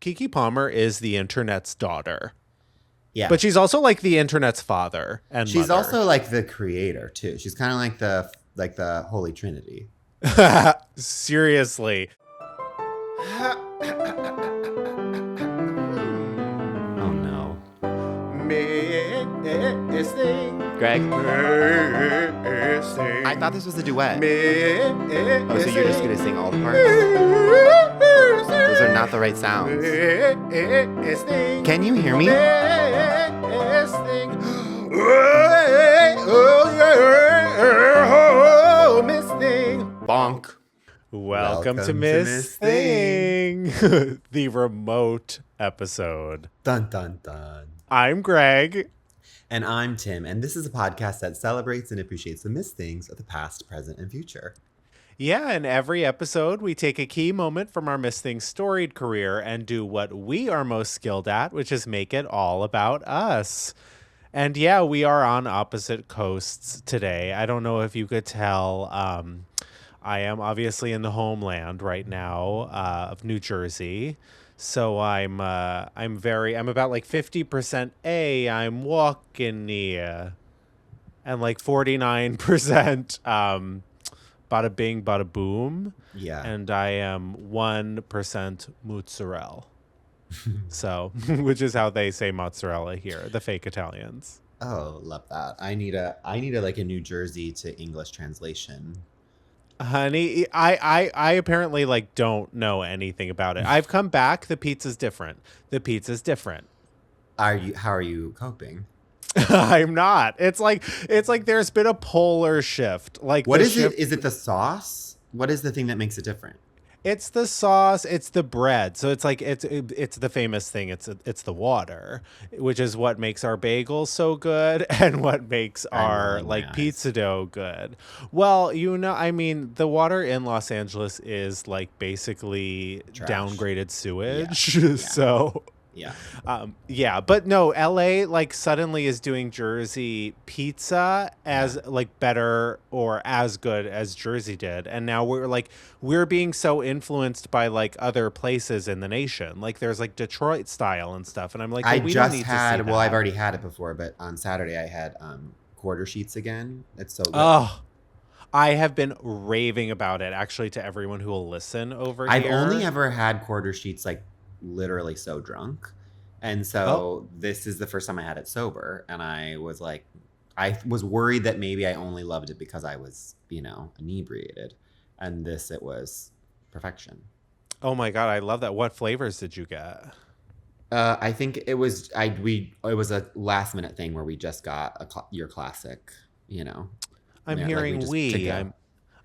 KEKE Palmer is the internet's daughter. Yeah. But she's also like the internet's father and she's mother. also like the creator too. She's kind of like the Holy Trinity. Seriously. Oh no. Greg? I thought this was a duet. Oh, so you're just going to sing all the parts? Those are not the right sounds. Can you hear me? Bonk. Welcome to Miss Thing, the remote episode. Dun dun dun. I'm Greg. And I'm Tim, and this is a podcast that celebrates and appreciates the missed things of the past, present, and future. Yeah, in every episode, we take a key moment from our Miss Thing's storied career and do what we are most skilled at, which is make it all about us. And yeah, we are on opposite coasts today. I don't know if you could tell. I am obviously in the homeland right now of New Jersey. So I'm about like 50% I'm walking near, and like 49% bada bing, bada boom. Yeah. And I am 1% mozzarella. So, which is how they say mozzarella here, the fake Italians. Oh, love that. I need a like a New Jersey to English translation. Honey, I apparently like don't know anything about it. I've come back. The pizza's different. How are you coping? I'm not. It's like there's been a polar shift. Like, what is it? Is it the sauce? What is the thing that makes it different? It's the sauce. It's the bread. So it's like it's the famous thing. It's the water, which is what makes our bagels so good and what makes our like pizza dough good. Well, I mean, the water in Los Angeles is like basically trash. Downgraded sewage. Yeah. So. Yeah. But no, LA like suddenly is doing Jersey pizza as like better or as good as Jersey did. And now we're being so influenced by like other places in the nation. Like there's like Detroit style and stuff. And I'm like, I've already had it before, but on Saturday I had quarter sheets again. It's so good. Oh, I have been raving about it actually to everyone who will listen over here. I've only ever had quarter sheets like literally so drunk, and so this is the first time I had it sober, and I was worried that maybe I only loved it because I was inebriated, and it was perfection. Oh my god, I love that. What flavors did you get? I think it was a last minute thing where we just got your classic, I'm hearing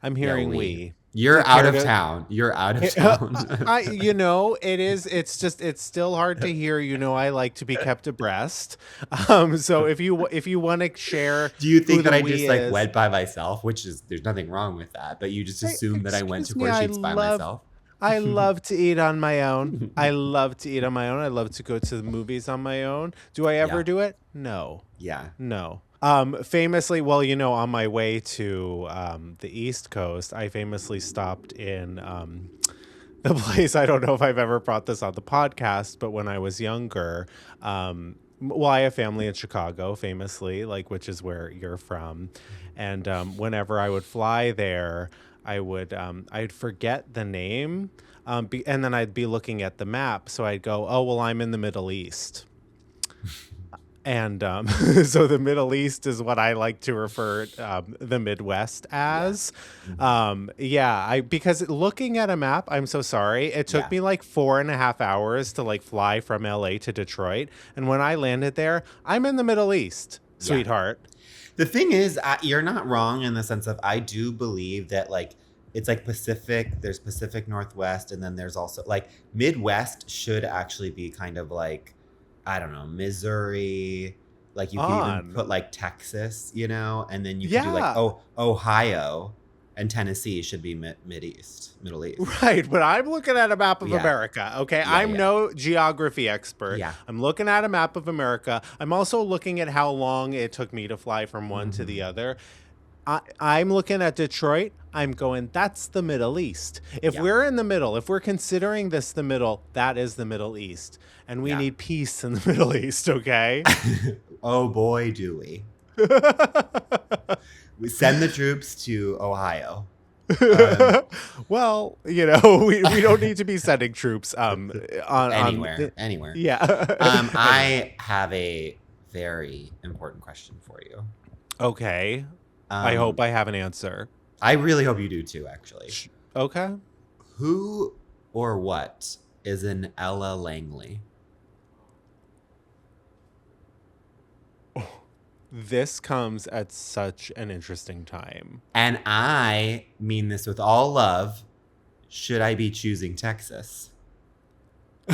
I'm hearing we. You're out of town. It's still hard to hear. I like to be kept abreast. So if you want to share, do you think that I just like went by myself? There's nothing wrong with that, but you just assume that I went to quarter sheets by myself. I love to eat on my own. I love to go to the movies on my own. Do I ever do it? No. Yeah. No. Famously, on my way to the East Coast, I famously stopped in the place. I don't know if I've ever brought this on the podcast, but when I was younger, I have family in Chicago, famously, like which is where you're from, and whenever I would fly there, I'd forget the name, and then I'd be looking at the map, so I'd go, oh well, I'm in the Middle East. And so the Middle East is what I like to refer the Midwest as. Because looking at a map, I'm so sorry. It took me like 4.5 hours to like fly from LA to Detroit. And when I landed there, I'm in the Middle East, sweetheart. The thing is, you're not wrong in the sense of I do believe that like it's like Pacific, there's Pacific Northwest, and then there's also like Midwest should actually be kind of like, I don't know, Missouri, like you can even put like Texas, and then you can do like Ohio and Tennessee should be Middle East. Right, but I'm looking at a map of America, okay? I'm no geography expert. Yeah. I'm looking at a map of America. I'm also looking at how long it took me to fly from one to the other. I'm looking at Detroit. I'm going, that's the Middle East. If Yeah. we're in the middle, if we're considering this the middle, that is the Middle East. And we Yeah. need peace in the Middle East, okay? Oh boy, do we. We send the troops to Ohio. Well, you know, we don't need to be sending troops Anywhere. Yeah. I have a very important question for you. Okay. I hope I have an answer. I really hope you do too, actually. Okay. Who or what is an Ella Langley? This comes at such an interesting time. And I mean this with all love. Should I be choosing Texas?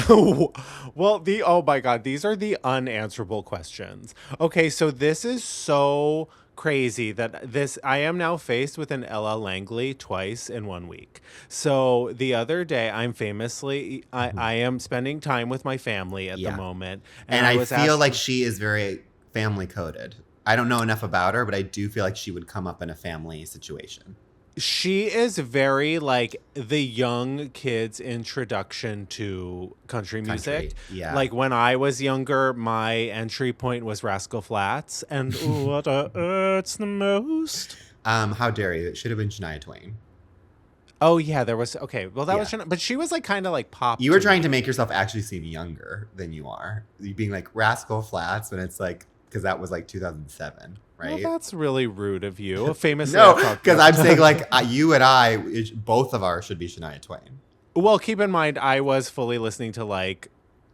Well, oh my God, these are the unanswerable questions. Okay, so this is so crazy that I am now faced with an Ella Langley twice in 1 week. So the other day, I am spending time with my family at the moment. And I feel like she is very family coded. I don't know enough about her, but I do feel like she would come up in a family situation. She is very like the young kids' introduction to country music. Yeah. Like when I was younger, my entry point was Rascal Flatts and ooh, what hurts the most. How dare you? It should have been Shania Twain. Oh yeah, there was was but she was like kind of like pop. You were trying to make yourself actually seem younger than you are. You being like Rascal Flatts when it's like because that was like 2007. Right? Well, that's really rude of you. Famously, no, because I'm saying like you and I, both of ours should be Shania Twain. Well, keep in mind, I was fully listening to like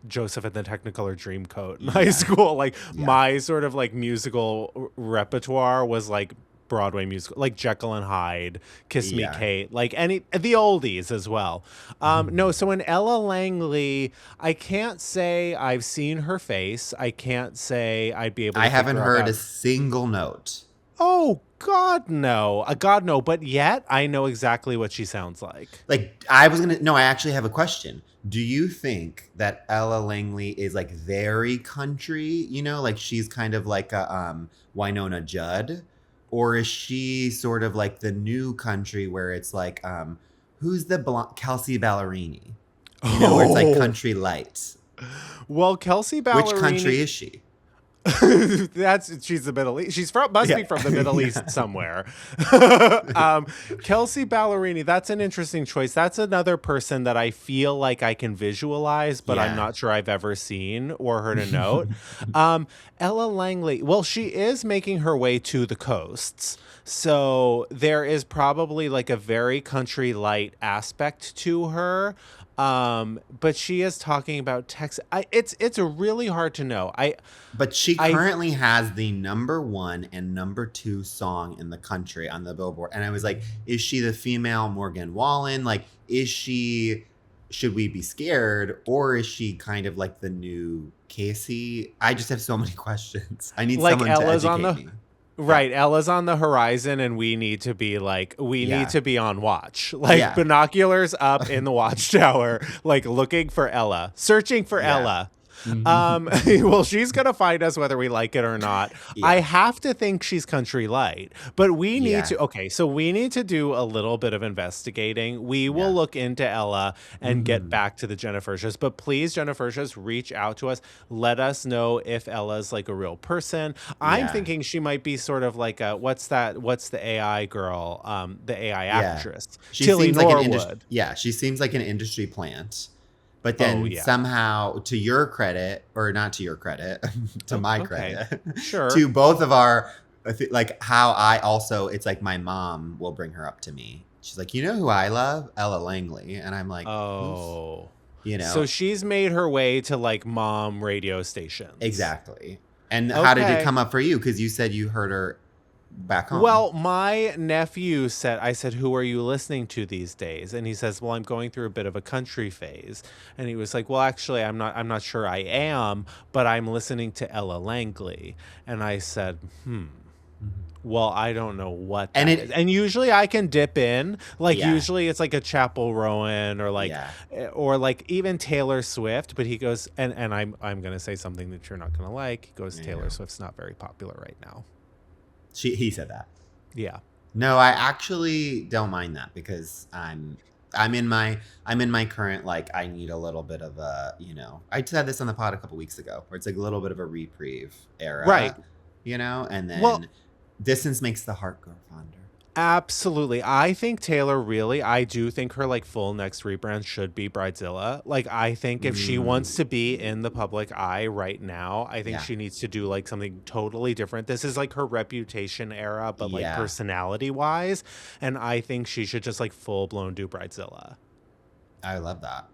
Joseph and the Technicolor Dreamcoat in high school. Like my sort of like musical repertoire was like Broadway musical, like Jekyll and Hyde, Kiss Me Kate, like the oldies as well. No, so in Ella Langley, I can't say I've seen her face. I can't say I'd be able to I haven't heard a single note. Oh, God, no. God, no. But yet, I know exactly what she sounds like. Like, I actually have a question. Do you think that Ella Langley is like very country, you know, like she's kind of like a Winona Judd? Or is she sort of like the new country where it's like, who's the Kelsey Ballerini? You know, where it's like country light. Well, Kelsey Ballerini. Which country is she? She's the Middle East. Must be from the Middle East somewhere. Kelsey Ballerini, that's an interesting choice. That's another person that I feel like I can visualize, but I'm not sure I've ever seen or heard a note. Ella Langley, well, she is making her way to the coasts. So there is probably like a very country light aspect to her. But she is talking about Texas. It's really hard to know. But she currently has the #1 and #2 song in the country on the Billboard. And I was like, is she the female Morgan Wallen? Like, should we be scared? Or is she kind of like the new Casey? I just have so many questions. I need someone to educate me. Right, Ella's on the horizon, and we need to be need to be on watch, like binoculars up in the watchtower, like looking for Ella, searching for Ella. Well, she's gonna find us whether we like it or not. I have to think she's country light, but we need to. Okay, so we need to do a little bit of investigating. We will look into Ella and get back to the Jennifers. But please, Jennifers, reach out to us. Let us know if Ella's like a real person. I'm thinking she might be sort of like a what's the AI girl? The AI actress. She Tilly seems Norwood. like she seems like an industry plant. But then somehow, to your credit, or not to your credit, to my credit, sure, to both of our, like how I also, it's like my mom will bring her up to me. She's like, you know who I love? Ella Langley. And I'm like, oh, you know. So she's made her way to like mom radio stations. Exactly. And how did it come up for you? Because you said you heard her back home. Well, my nephew said, I said, who are you listening to these days? And he says, well, I'm going through a bit of a country phase. And he was like, well, actually, I'm not sure I am, but I'm listening to Ella Langley. And I said, well, I don't know what that is. And usually I can dip in. Like usually it's like a Chapel Rowan or like even Taylor Swift. But he goes, and I'm going to say something that you're not going to like. He goes, Taylor Swift's not very popular right now. He said that. Yeah. No, I actually don't mind that because I'm in my current, like, I need a little bit of a, I said this on the pod a couple weeks ago, where it's like a little bit of a reprieve Right. era, and Well, then distance makes the heart grow fonder. absolutely. I think Taylor I do think her like full next rebrand should be Bridezilla. Like I think if she wants to be in the public eye right now, I think Yeah. she needs to do like something totally different. This is like her Reputation era, but like Yeah. personality wise. And I think she should just like full blown do Bridezilla. I love that.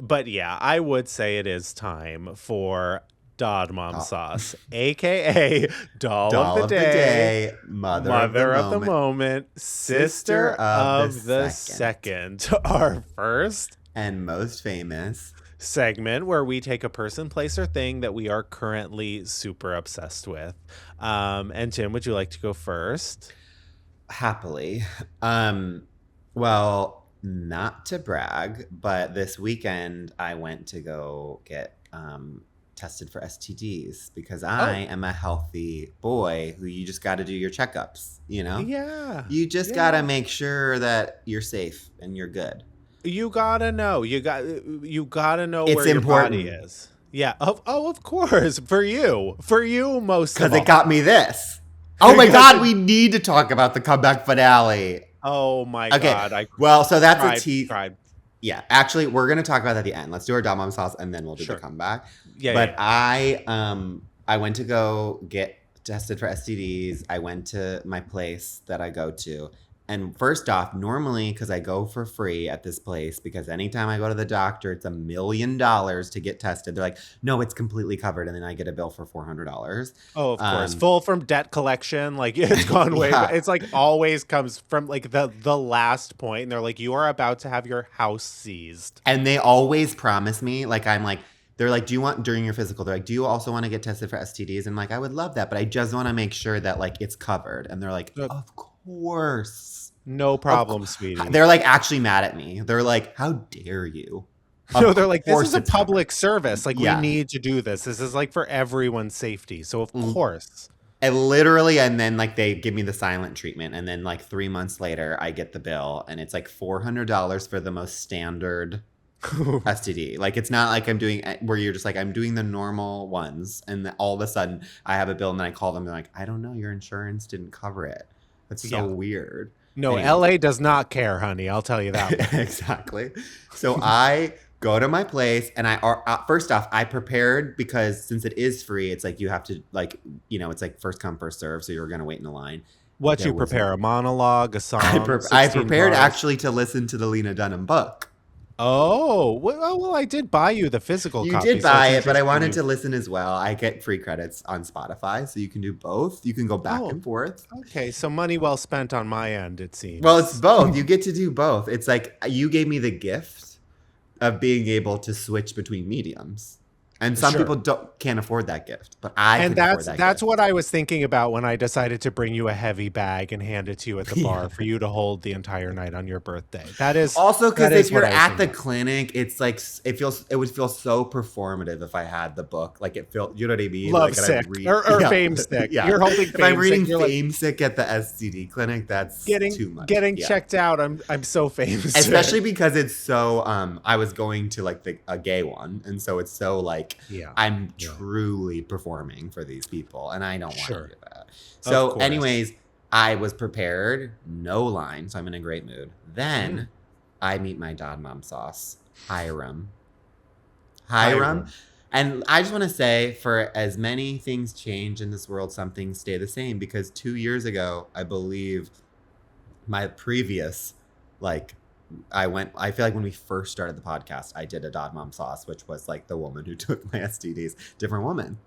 But yeah, I would say it is time for Dodd Mom Sauce, aka Doll of the Day, Mother of the Moment, Sister of the Second. Our first and most famous segment where we take a person, place, or thing that we are currently super obsessed with. And Tim, would you like to go first? Happily. Well, not to brag, but this weekend I went to go get tested for STDs because I am a healthy boy who you just got to do your checkups, Yeah. You just got to make sure that you're safe and you're good. You gotta know. You gotta know It's where your important. body is. Yeah. Of course. For you most. Because it got me this. Oh my God, we need to talk about the comeback finale. Oh my Okay. God. So that's cried, a tease. cried. Yeah, actually, we're gonna talk about that at the end. Let's do our Dom Mom Sauce and then we'll do Sure. the comeback. Yeah. But yeah. I went to go get tested for STDs. I went to my place that I go to. And first off, normally, because I go for free at this place, because anytime I go to the doctor, it's $1 million to get tested. They're like, no, it's completely covered. And then I get a bill for $400. Oh, of course. Full from debt collection. Like it's gone way. Yeah. It's like always comes from like the last point. And they're like, you are about to have your house seized. And they always promise me, like, they're like, do you want, during your physical, they're like, do you also want to get tested for STDs? And I'm like, I would love that, but I just want to make sure that like it's covered. And they're like, of course. No problem, sweetie. They're like actually mad at me. They're like, how dare you? No, they're like, this is a it's public service. Like, Yeah. we need to do this. This is like for everyone's safety. So, of course. And literally, and then like they give me the silent treatment. And then like 3 months later, I get the bill and it's like $400 for the most standard STD. Like, it's not like I'm doing where you're just like, I'm doing the normal ones. And then all of a sudden I have a bill and then I call them and they're like, I don't know, your insurance didn't cover it. That's so weird. No, Anyway. LA does not care, honey. I'll tell you that. Exactly. So I go to my place and first off, I prepared because since it is free, it's like you have to like, it's like first come, first serve. So you're going to wait in the line. What you prepare? A monologue, a song? I prepared bars? actually to listen to the Lena Dunham book. Oh, well, I did buy you the physical You copy. did so buy it's it, but I interesting wanted to listen as well. I get free credits on Spotify, so you can do both. You can go back and forth. Okay, so money well spent on my end, it seems. Well, it's both. You get to do both. It's like you gave me the gift of being able to switch between mediums. And some people can't afford that gift, but I can afford that that's gift. what I was thinking about when I decided to bring you a heavy bag and hand it to you at the bar for you to hold the entire night on your birthday. That is also because if you're what I was at the thinking. clinic, it's like it would feel so performative if I had the book. Like it felt, you know what I mean? Love like, sick or Famesick. Yeah. You're holding if I'm reading Famesick, Famesick at the STD clinic, that's too much. Getting checked out. I'm so famous. Especially because it's so I was going to like a gay one, and so it's so like I'm truly performing for these people, and I don't want to do that. So anyways, I was prepared, no line, so I'm in a great mood. Then I meet my Dodd Mom Sauce, Hiram. And I just want to say, for as many things change in this world, some things stay the same, because 2 years ago, I believe my previous, I feel like when we first started the podcast, I did a Dodd Mom Sauce, which was like the woman who took my STDs, different woman.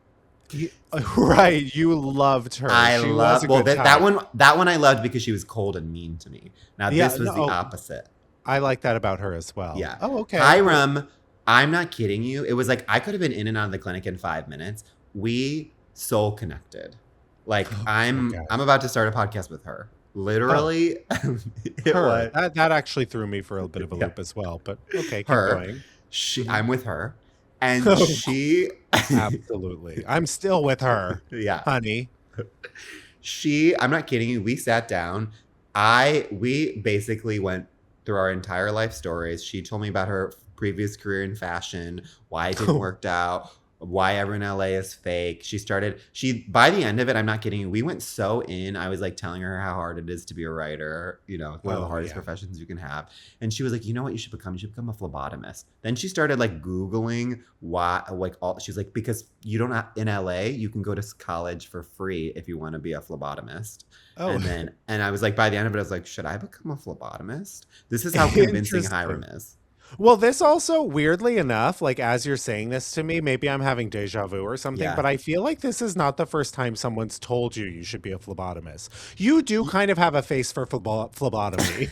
Right, you loved her. That one I loved because she was cold and mean to me. Now this was the opposite. I like that about her as well. Yeah. Oh, okay. Hiram, I'm not kidding you. It was like I could have been in and out of the clinic in 5 minutes. We soul connected. Like I'm about to start a podcast with her. Literally, that actually threw me for a bit of a loop as well. But okay, keep going. I'm with her, and she absolutely. I'm still with her. Yeah, honey. I'm not kidding you. We sat down. We basically went through our entire life stories. She told me about her previous career in fashion, why it didn't work out, why everyone in LA is fake. By the end of it, I'm not kidding you, we went so in. I was like telling her how hard it is to be a writer, one of the hardest professions you can have. And she was like, you know what you should become? You should become a phlebotomist. Then she started like Googling why, she's like, because you don't have, in LA, you can go to college for free if you want to be a phlebotomist. Oh. And I was like, by the end of it, I was like, should I become a phlebotomist? This is how convincing Hiram is. Well, this also, weirdly enough, like as you're saying this to me, maybe I'm having deja vu or something, but I feel like this is not the first time someone's told you should be a phlebotomist. You do kind of have a face for phlebotomy.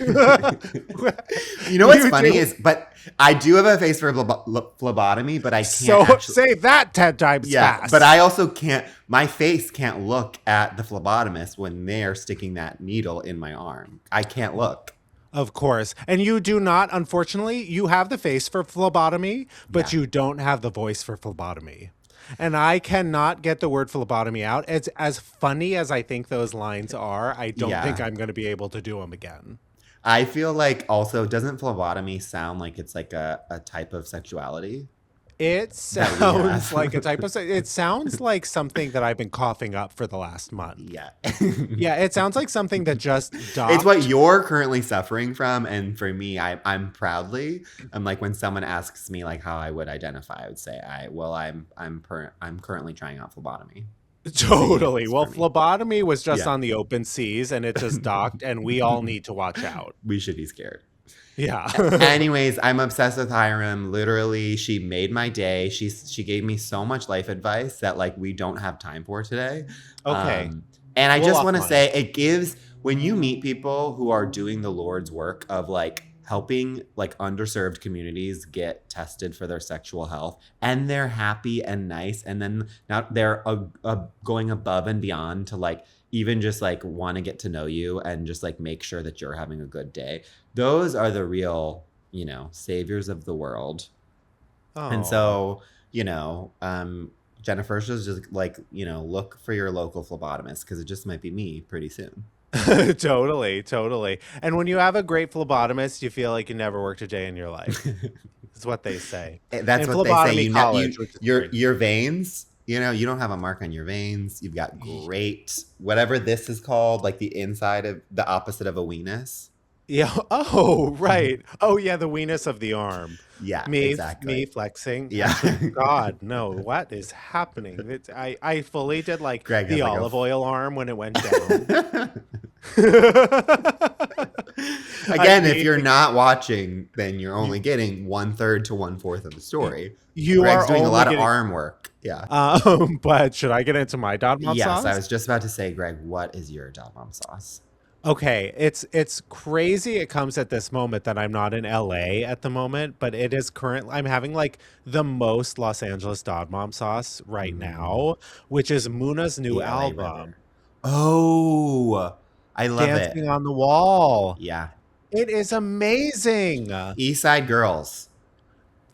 You know what's funny is, but I do have a face for phlebotomy, but I can't say that 10 times fast. But I also can't, my face can't look at the phlebotomist when they're sticking that needle in my arm. I can't look. Of course. And you do not, unfortunately, you have the face for phlebotomy, but you don't have the voice for phlebotomy. And I cannot get the word phlebotomy out. It's as funny as I think those lines are. I don't think I'm going to be able to do them again. I feel like also, doesn't phlebotomy sound like it's like a type of sexuality? It sounds like a type of, it sounds like something that I've been coughing up for the last month. Yeah. Yeah, it sounds like something that just docked. It's what you're currently suffering from. And for me, I'm like, when someone asks me like how I would identify, I would say, I'm currently trying out phlebotomy. Totally. Well, phlebotomy was just on the open seas and it just docked, and we all need to watch out. We should be scared. Yeah. Anyways, I'm obsessed with Hiram. Literally, she made my day. She gave me so much life advice that like we don't have time for today. Okay. And I just want to say, it gives, when you meet people who are doing the Lord's work of like helping like underserved communities get tested for their sexual health, and they're happy and nice, and then now they're going above and beyond to like even just like want to get to know you and just like make sure that you're having a good day. Those are the real, saviors of the world. Oh. And so, Jennifer's just like, look for your local phlebotomist, because it just might be me pretty soon. Totally. And when you have a great phlebotomist, you feel like you never worked a day in your life. That's what they say. That's what they say. Your veins, you don't have a mark on your veins. You've got great, whatever this is called, like the inside of the opposite of a weenus. Yeah. Oh, right. Oh, yeah. The weenus of the arm. Yeah, exactly. Me flexing. Yeah. God, no. What is happening? I fully did like Greg the olive oil arm when it went down. Again, if you're not watching, then you're only getting 1/3 to 1/4 of the story. Greg's doing a lot of arm work. Yeah. But should I get into my Dog Mom sauce? Yes, I was just about to say, Greg, what is your Dog Mom sauce? Okay, it's crazy. It comes at this moment that I'm not in LA at the moment, but it is I'm having like the most Los Angeles Dog Mom sauce right now, which is Muna's new album. Oh, I love it. Dancing on the Wall. Yeah. It is amazing. East Side Girls.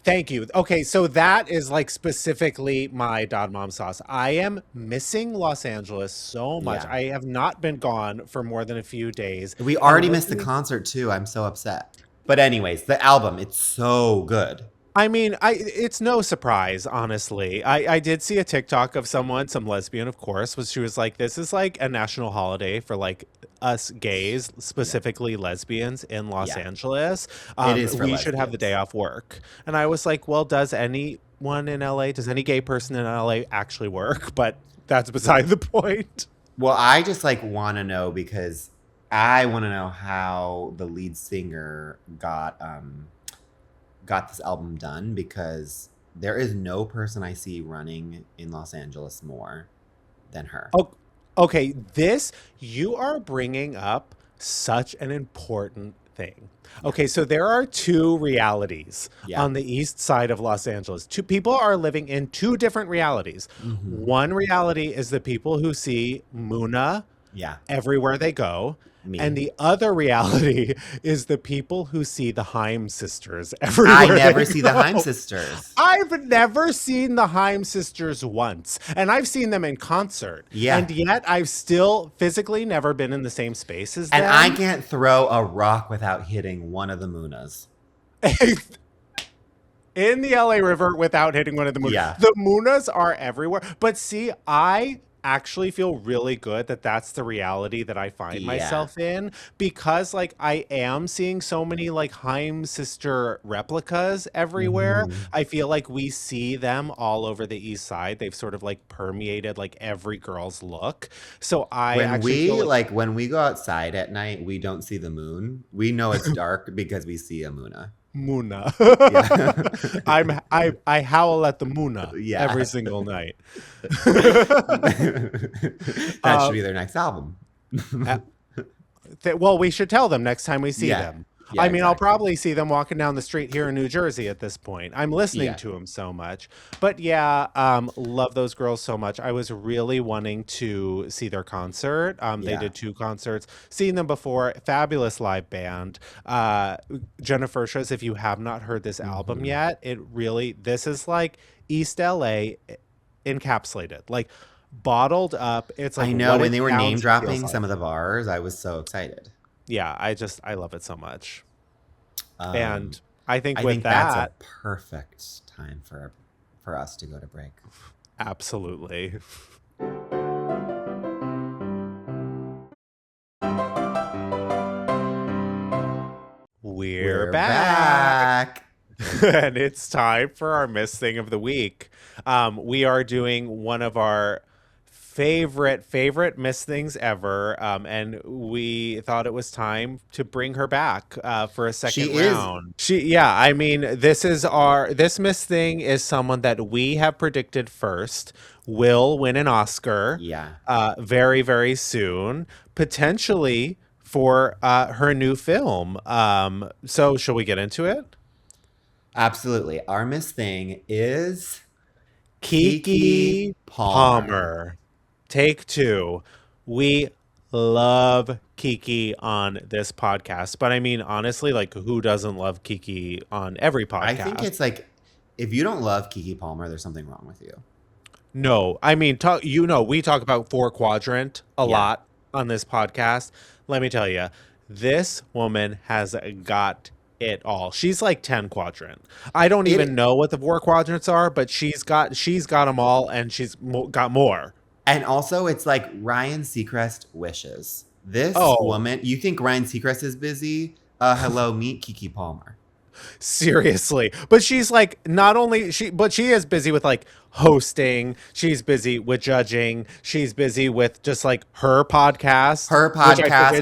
Thank you. Okay, so that is like specifically my Dog Mom sauce. I am missing Los Angeles so much. Yeah. I have not been gone for more than a few days. We already missed the concert too. I'm so upset. But anyways, the album, it's so good. I mean, it's no surprise, honestly. I did see a TikTok of some lesbian, of course, she was like, this is like a national holiday for like us gays, specifically lesbians in Los Angeles. It is for we lesbians. Should have the day off work. And I was like, well, does anyone in LA, does any gay person in LA actually work? But that's beside the point. Well, I just like want to know, because I want to know how the lead singer got this album done, because there is no person I see running in Los Angeles more than her. Oh, okay. You are bringing up such an important thing. Okay, so there are two realities on the east side of Los Angeles. Two people are living in two different realities. Mm-hmm. One reality is the people who see Muna everywhere they go. Me. And the other reality is the people who see the Haim sisters everywhere. I never they see go. the Haim sisters. I've never seen the Haim sisters once, and I've seen them in concert. Yeah. And yet I've still physically never been in the same space as them. And I can't throw a rock without hitting one of the Munas. In the LA River without hitting one of the Munas. Yeah. The Munas are everywhere. But see, I actually feel really good that that's the reality that I find myself in, because like I am seeing so many like Haim sister replicas everywhere. I feel like we see them all over the East Side. They've sort of like permeated like every girl's look. So when we go outside at night, we don't see the moon. We know it's dark because we see a Muna. Muna. I howl at the Muna every single night. That should be their next album. Well, we should tell them next time we see them. Yeah, I mean, exactly. I'll probably see them walking down the street here in New Jersey at this point. I'm listening to them so much. But yeah, love those girls so much. I was really wanting to see their concert. They did 2 concerts. Seen them before. Fabulous live band. Jennifer says, if you have not heard this album yet, this is like East LA encapsulated. Like bottled up. It's like, I know, what when it they were sounds name and dropping feels like. some of the bars, I was so excited. Yeah, I love it so much. And I think that that's a perfect time for us to go to break. Absolutely. We're back. And it's time for our Miss Thing of the Week. We are doing one of our favorite Miss Things ever, and we thought it was time to bring her back for a second round. I mean, this Miss Thing is someone that we have predicted first will win an Oscar. Very, very soon, potentially for her new film. So shall we get into it? Absolutely. Our Miss Thing is KEKE Palmer. Take 2. We love KEKE on this podcast. But I mean, honestly, like, who doesn't love KEKE on every podcast? I think it's like, if you don't love KEKE Palmer, there's something wrong with you. No. I mean, we talk about 4-quadrant a lot on this podcast. Let me tell you, this woman has got it all. She's like 10-quadrant. I don't even know what the 4 quadrants are, but she's got them all, and she's got more. And also, it's like Ryan Seacrest wishes. This woman, you think Ryan Seacrest is busy? Hello, meet KEKE Palmer. Seriously. But she's like, but she is busy with like hosting. She's busy with judging. She's busy with just like her podcast.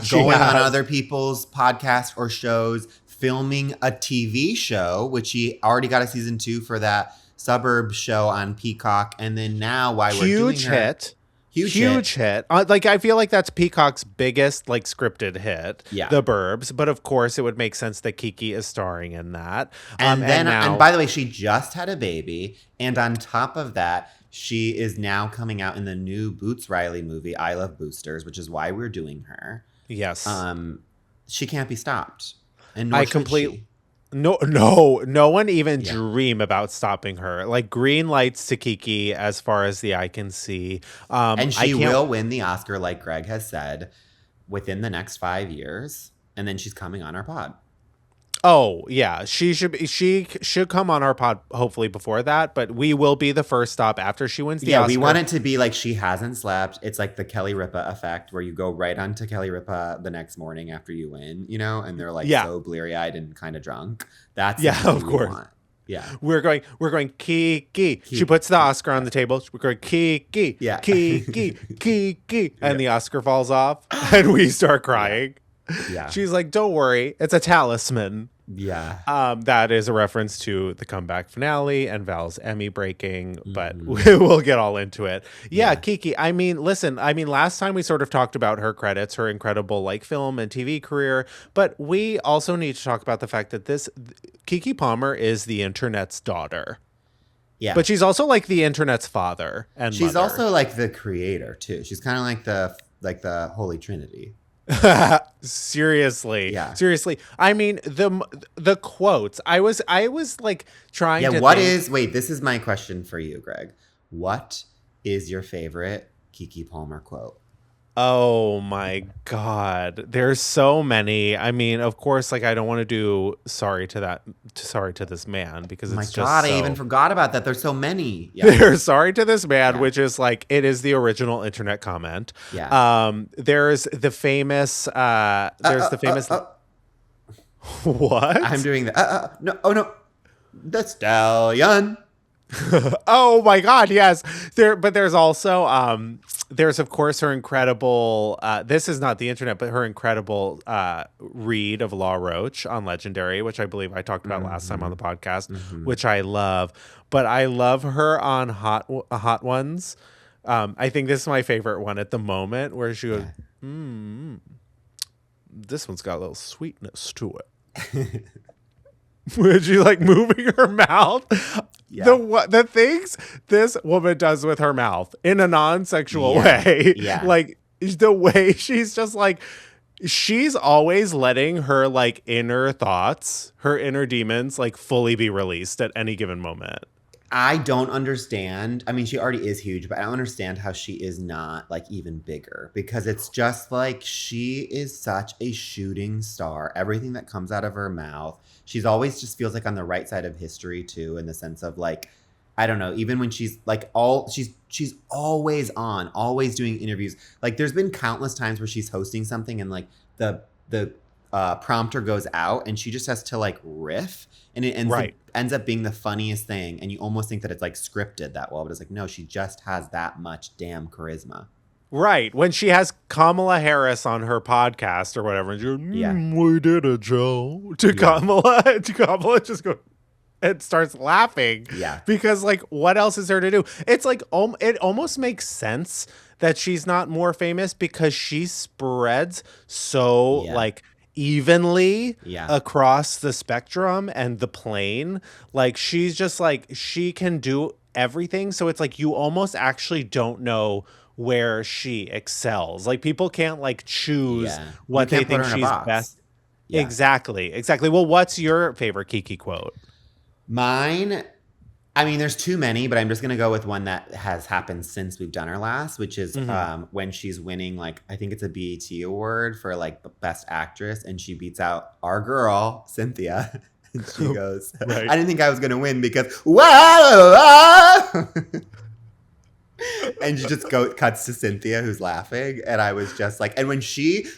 Going on other people's podcasts or shows, filming a TV show, which she already got a season 2 for that Suburb show on Peacock, and then now huge hit. Like, I feel like that's Peacock's biggest like scripted hit, yeah, The Burbs. But of course, it would make sense that KEKE is starring in that. And by the way, she just had a baby, and on top of that, she is now coming out in the new Boots Riley movie, I Love Boosters, which is why we're doing her. Yes, she can't be stopped, and no one even dream about stopping her. Like, green lights to KEKE as far as the eye can see. And she will win the Oscar, like Greg has said, within the next 5 years. And then she's coming on our pod. Oh, yeah. She should come on our pod hopefully before that, but we will be the first stop after she wins the Oscar. Yeah, we want it to be like she hasn't slept. It's like the Kelly Ripa effect, where you go right onto Kelly Ripa the next morning after you win, and they're like so bleary-eyed and kind of drunk. That's of course. Want. Yeah. We're going KEKE. She puts the Oscar on the table. We're going KEKE. Yeah. KEKE. And the Oscar falls off and we start crying. Yeah. She's like, don't worry, it's a talisman. Yeah. That is a reference to the comeback finale and Val's Emmy breaking, but we'll get all into it. Yeah, KEKE. I mean, listen, last time we sort of talked about her credits, her incredible like film and TV career, but we also need to talk about the fact that KEKE Palmer is the internet's daughter. Yeah. But she's also like the internet's father and she's mother. also like the creator too. She's kind of like the Holy Trinity. Seriously. Yeah. Seriously. I mean, the quotes. I was like trying to wait, this is my question for you, Greg. What is your favorite KeKe Palmer quote? Oh my God. There's so many. I mean, of course, like I don't want to do sorry to this man because Oh my it's God, just I even forgot about that. There's so many. Yeah. There's sorry to this man, Yeah. which is like it is the original internet comment. Yeah. There's the famous what? I'm doing the no, oh no. The stallion. Oh my God, yes. But there's also there's of course her incredible this is not the internet, but her incredible read of Law Roach on Legendary, which I believe I talked about last time on the podcast, which I love. But I love her on Hot Ones. I think this is my favorite one at the moment, where she goes, this one's got a little sweetness to it. Would you like moving her mouth? Yeah. The things this woman does with her mouth in a non-sexual way. Yeah. Like the way she's just like, she's always letting her like inner thoughts, her inner demons, like fully be released at any given moment. I don't understand. I mean, she already is huge, but I don't understand how she is not like even bigger, because it's just like she is such a shooting star. Everything that comes out of her mouth, she's always just feels like on the right side of history too, in the sense of like, I don't know, even when she's like she's always on, always doing interviews. Like there's been countless times where she's hosting something and like the prompter goes out and she just has to like riff, and it ends up being the funniest thing, and you almost think that it's like scripted that well, but it's like no, she just has that much damn charisma. Right. When she has Kamala Harris on her podcast or whatever, and she goes, we did it, Joe. To Kamala just goes and starts laughing. Yeah. Because like what else is there to do? It's like it almost makes sense that she's not more famous because she spreads so like evenly across the spectrum and the plane. Like she's just like, she can do everything. So it's like you almost actually don't know where she excels. Like people can't like choose what they think she's best. Yeah. Exactly. Well, what's your favorite KeKe quote? Mine, I mean, there's too many, but I'm just going to go with one that has happened since we've done her last, which is when she's winning, like, I think it's a BET award for, like, Best Actress, and she beats out our girl, Cynthia. And she goes, I didn't think I was going to win because, whoa! And she just cuts to Cynthia, who's laughing. And I was just like, and when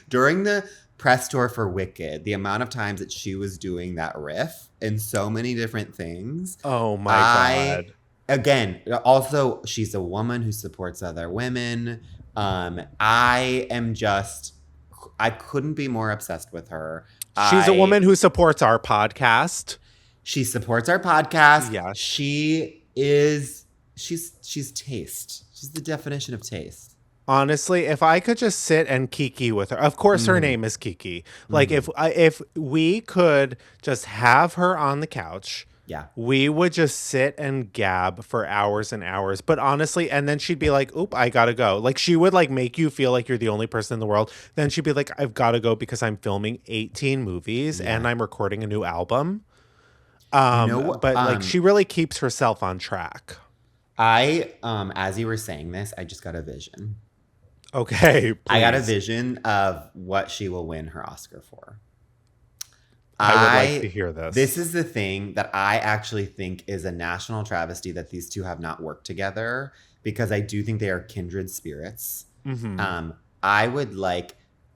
during the press tour for Wicked, the amount of times that she was doing that riff in so many different things. Oh my God. Again, also, she's a woman who supports other women. I couldn't be more obsessed with her. She's a woman who supports our podcast. She supports our podcast. Yeah. She's taste. She's the definition of taste. Honestly, if I could just sit and kiki with her, of course her name is Kiki. Like if we could just have her on the couch, we would just sit and gab for hours and hours. But honestly, and then she'd be like, "Oop, I gotta go." Like she would like make you feel like you're the only person in the world. Then she'd be like, "I've gotta go because I'm filming 18 movies and I'm recording a new album." But like she really keeps herself on track. As you were saying this, I just got a vision. Okay, please. I got a vision of what she will win her Oscar for. I would like to hear this. This is the thing that I actually think is a national travesty that these two have not worked together, because I do think they are kindred spirits. I would like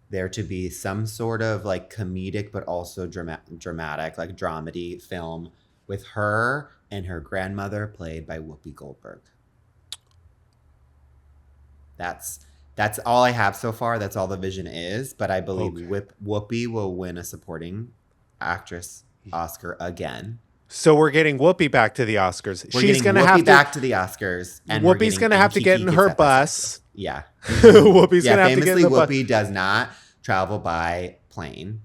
there to be some sort of like comedic but also dramatic, like dramedy film with her and her grandmother, played by Whoopi Goldberg. That's all I have so far. That's all the vision is. But I believe Whoopi will win a supporting actress Oscar again. So we're getting Whoopi back to the Oscars. She's going to have back to the Oscars. And Whoopi's going to have to get in her bus. Yeah. Whoopi's going to have to get in the bus. Whoopi does not travel by plane.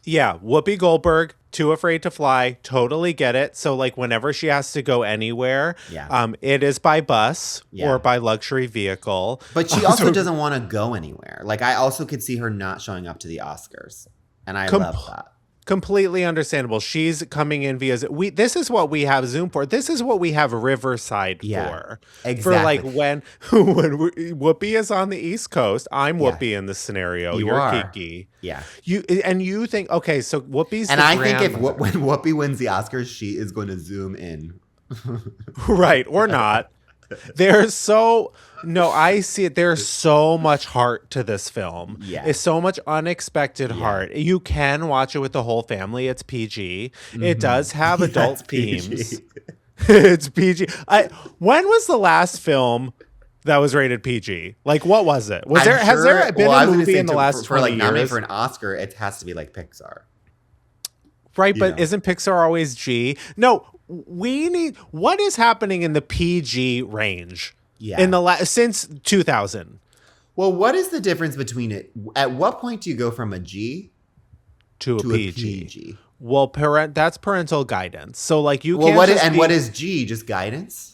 Yeah, Whoopi Goldberg, Too Afraid to Fly, totally get it. So like whenever she has to go anywhere, Yeah. it is by bus Yeah. or by luxury vehicle. But she also doesn't want to go anywhere. Like, I also could see her not showing up to the Oscars. And I love that. Completely understandable. She's coming in via this is what we have Zoom for. This is what we have Riverside for. Exactly. For like when Whoopi is on the East Coast, I'm Whoopi in this scenario. You're KeKe. Yeah. You think, okay, so Whoopi's and I think when Whoopi wins the Oscars, she is going to zoom in. Right, or not. I see it. There's so much heart to this film. Yeah. It's so much unexpected heart. You can watch it with the whole family. It's PG. It does have adult themes. It's PG. When was the last film that was rated PG? Like, what was it? Has there been a movie in the last 20 years? Nominated for an Oscar, it has to be like Pixar. Right, but isn't Pixar always G? No, what is happening in the PG range? Yeah. Since 2000. Well, what is the difference between it? At what point do you go from a G to a PG? Well, that's parental guidance. So like what is G? Just guidance?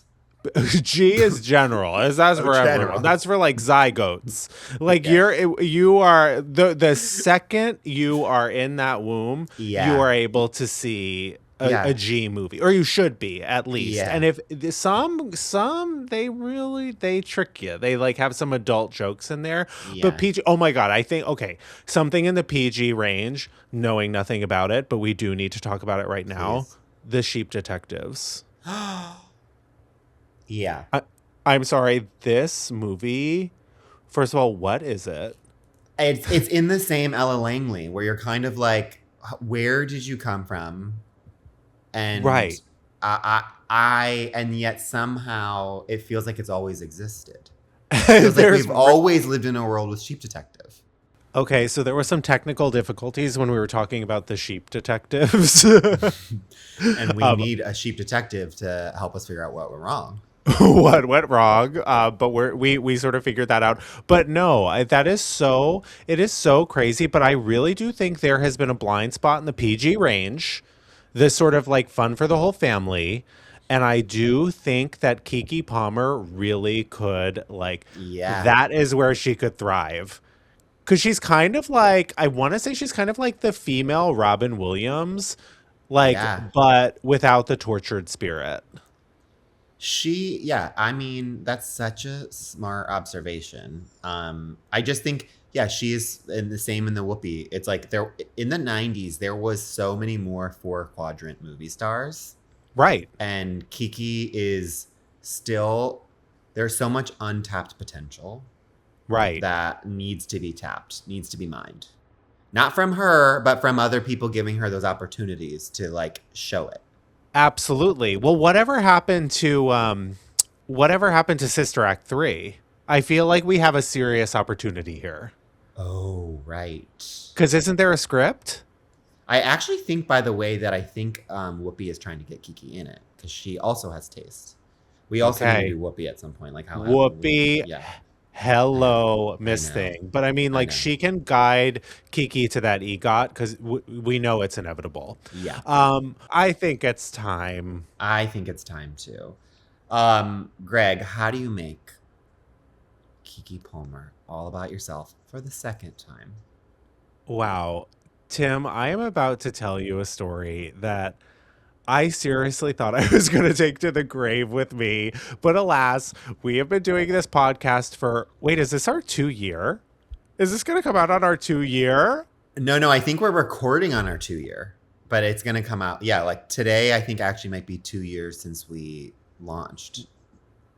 G is general. That's for everyone. That's for like zygotes. Like you are the second you are in that womb, you are able to see a G movie, or you should be at least. Yeah. And if some they trick you. They like have some adult jokes in there. Yeah. But PG, oh my God, I think something in the PG range, knowing nothing about it, but we do need to talk about it right now. Please. The Sheep Detectives. Yeah. I'm sorry, this movie, first of all, what is it? It's in the same Ella Langley, where you're kind of like, where did you come from? And right. And yet somehow it feels like it's always existed. It feels like we've always lived in a world with Sheep Detective. Okay, so there were some technical difficulties when we were talking about the Sheep Detectives. And we need a Sheep Detective to help us figure out what went wrong. What went wrong? But we sort of figured that out. But no, it is so crazy. But I really do think there has been a blind spot in the PG range. This sort of like fun for the whole family. And I do think that KEKE Palmer really could that is where she could thrive. Because she's kind of like, I want to say she's kind of like the female Robin Williams, but without the tortured spirit. I mean, that's such a smart observation. I just think, she is in the same in the Whoopi. It's like there in the 90s, there was so many more 4-quadrant movie stars. Right. And KEKE is still, there's so much untapped potential. Right. That needs to be tapped, needs to be mined. Not from her, but from other people giving her those opportunities to show it. Absolutely. Well, whatever happened to Sister Act 3? I feel like we have a serious opportunity here. Oh, right. Because isn't there a script? I actually think, by the way, that I think Whoopi is trying to get KEKE in it because she also has taste. We also need to do Whoopi at some point, like how Whoopi. Hello, Miss Thing. But I mean, she can guide KEKE to that EGOT because we know it's inevitable. Yeah. I think it's time. I think it's time too. Greg, how do you make KEKE Palmer all about yourself for the second time? Wow. Tim, I am about to tell you a story that I seriously thought I was going to take to the grave with me. But alas, we have been doing this podcast for... Wait, is this our 2-year? Is this going to come out on our 2-year? No, I think we're recording on our 2-year. But it's going to come out... Yeah, today I think actually might be 2 years since we launched.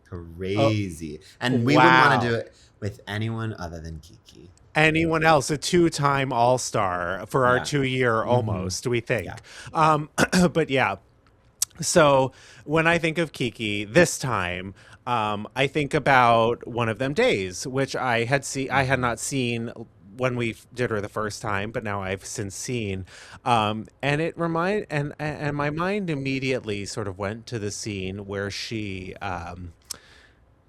Crazy. And we wouldn't want to do it with anyone other than KEKE. Anyone else, a 2-time all-star for our 2-year almost, we think. Yeah. But yeah. So when I think of KEKE this time, I think about One of Them Days, which I had not seen when we did her the first time, but now I've since seen. And my mind immediately sort of went to the scene where she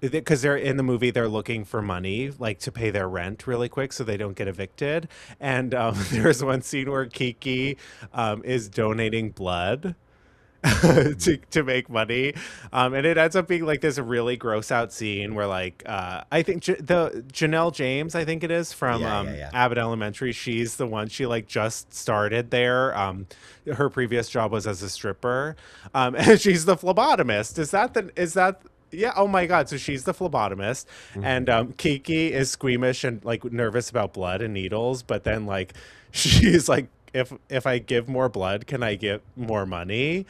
because they're in the movie, they're looking for money, like to pay their rent really quick so they don't get evicted. And there's one scene where Kiki is donating blood to make money, and it ends up being like this really gross out scene where like I think the Janelle James, I think it is, from Yeah. Abbott Elementary, she's the one, she like just started there. Her previous job was as a stripper, and she's the phlebotomist. Is that yeah, oh my god, so she's the phlebotomist, and Kiki is squeamish and like nervous about blood and needles, but then like she's like, if I give more blood, can I get more money?